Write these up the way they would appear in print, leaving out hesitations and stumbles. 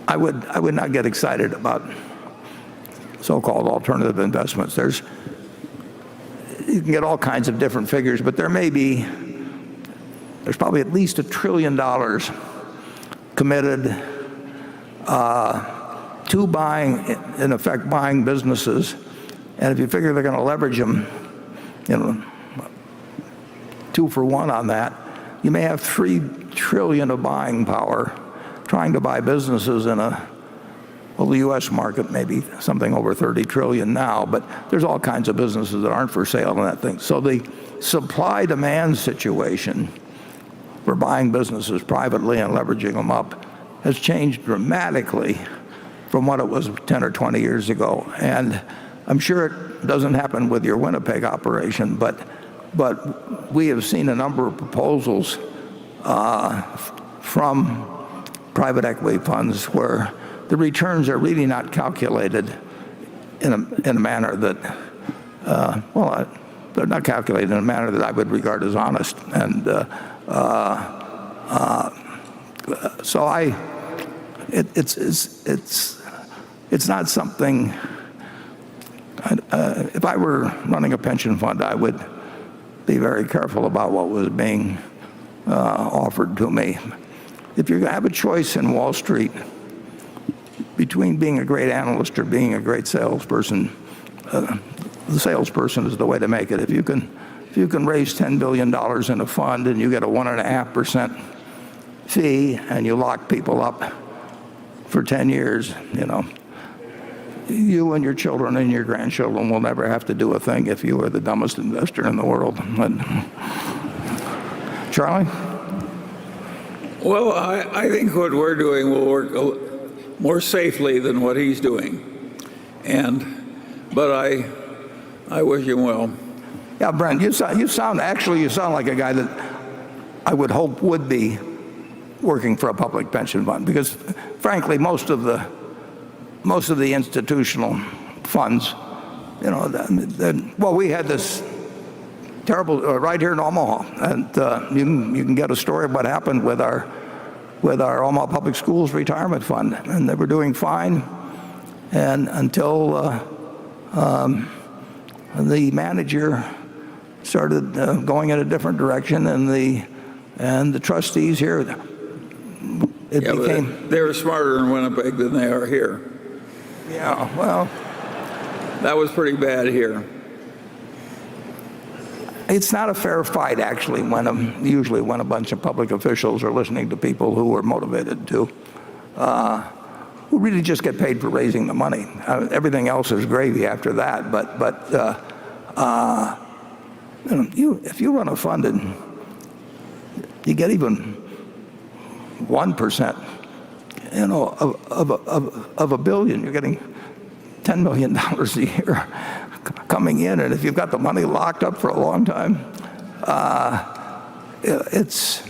I would not get excited about so-called alternative investments. You can get all kinds of different figures, but there's probably at least $1 trillion committed to buying, in effect, buying businesses. And if you figure they're going to leverage them, 2 for 1 on that, you may have $3 trillion of buying power trying to buy businesses in the U.S. market may be something over 30 trillion now, but there's all kinds of businesses that aren't for sale in that thing. So the supply-demand situation for buying businesses privately and leveraging them up has changed dramatically from what it was 10 or 20 years ago. And I'm sure it doesn't happen with your Winnipeg operation, but we have seen a number of proposals from private equity funds where the returns are really not calculated in a manner that, they're not calculated in a manner that I would regard as honest. And so it's not something. If I were running a pension fund, I would be very careful about what was being offered to me. If you're going to have a choice in Wall Street between being a great analyst or being a great salesperson, the salesperson is the way to make it. If you can raise $10 billion in a fund and you get a 1.5% fee and you lock people up for 10 years, you and your children and your grandchildren will never have to do a thing if you are the dumbest investor in the world. Charlie? Well, I think what we're doing will work more safely than what he's doing, but I wish him well. Yeah, Brent, you sound like a guy that I would hope would be working for a public pension fund, because frankly, most of the institutional funds, we had this terrible right here in Omaha, and you can get a story of what happened with our Omaha Public Schools retirement fund, and they were doing fine, and until the manager started going in a different direction, and the trustees here, they were smarter in Winnipeg than they are here. Yeah, well, that was pretty bad here. It's not a fair fight, actually, usually when a bunch of public officials are listening to people who are motivated who really just get paid for raising the money. Everything else is gravy after that. If you run a fund and you get even 1%, of $1 billion, you're getting $10 million a year coming in, and if you've got the money locked up for a long time, it's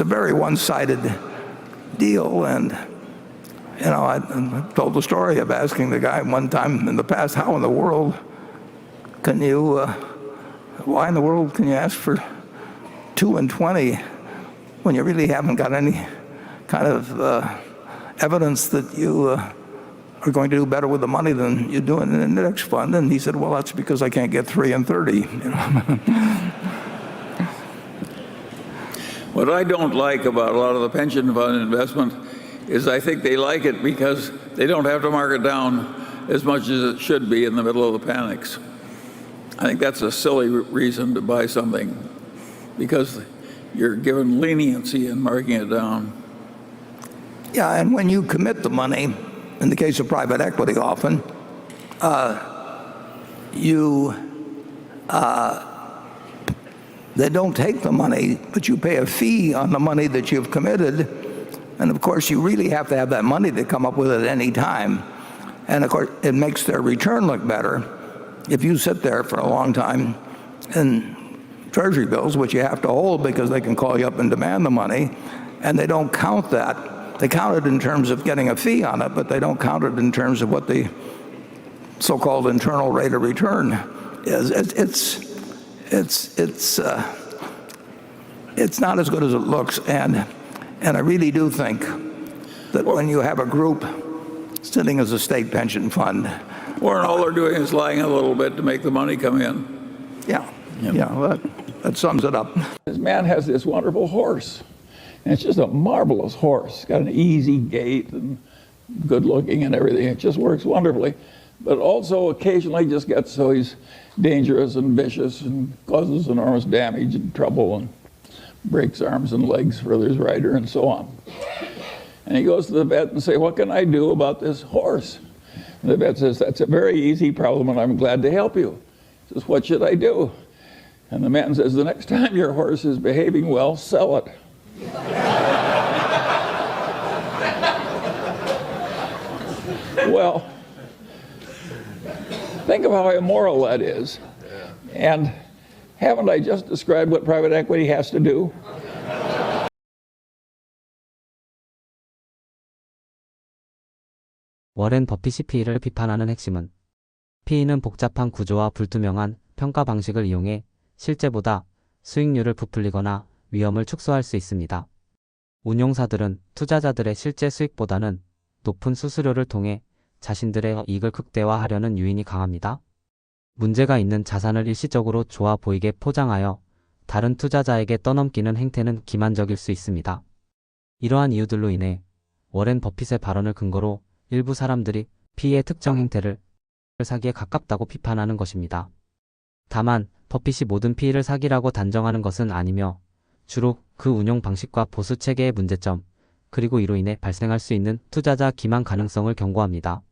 a very one-sided deal. And I told the story of asking the guy one time in the past, why in the world can you ask for 2 and 20 when you really haven't got any kind of evidence that you are going to do better with the money than you do in an index fund? And he said, well, that's because I can't get 3 and 30. What I don't like about a lot of the pension fund investment is I think they like it because they don't have to mark it down as much as it should be in the middle of the panics. I think that's a silly reason to buy something, because you're given leniency in marking it down. Yeah, and when you commit the money, in the case of private equity often, they don't take the money, but you pay a fee on the money that you've committed. And of course, you really have to have that money to come up with it at any time. And of course, it makes their return look better if you sit there for a long time in treasury bills, which you have to hold because they can call you up and demand the money, and they don't count that. They count it in terms of getting a fee on it, but they don't count it in terms of what the so-called internal rate of return is. It's not as good as it looks, and And I really do think that when you have a group sitting as a state pension fund, Warren, all they're doing is lying a little bit to make the money come in. well, that sums it up. This man has this wonderful horse, and it's just a marvelous horse. It's got an easy gait and good looking and everything. It just works wonderfully, but also occasionally just gets so he's dangerous and vicious and causes enormous damage and trouble and breaks arms and legs for his rider and so on. And he goes to the vet and say, what can I do about this horse? And the vet says, that's a very easy problem and I'm glad to help you. He says, what should I do? And the man says, the next time your horse is behaving well, sell it. Well, think of how immoral that is. And haven't I just described what private equity has to do? 워렌 버핏이 PE를 비판하는 핵심은 PE는 복잡한 구조와 불투명한 평가 방식을 이용해 실제보다 수익률을 부풀리거나 위험을 축소할 수 있습니다. 운용사들은 투자자들의 실제 수익보다는 높은 수수료를 통해 자신들의 이익을 극대화하려는 유인이 강합니다. 문제가 있는 자산을 일시적으로 좋아 보이게 포장하여 다른 투자자에게 떠넘기는 행태는 기만적일 수 있습니다. 이러한 이유들로 인해 워렌 버핏의 발언을 근거로 일부 사람들이 PE의 특정 행태를 사기에 가깝다고 비판하는 것입니다. 다만 버핏이 모든 PE를 사기라고 단정하는 것은 아니며 주로 그 운용 방식과 보수 체계의 문제점, 그리고 이로 인해 발생할 수 있는 투자자 기만 가능성을 경고합니다.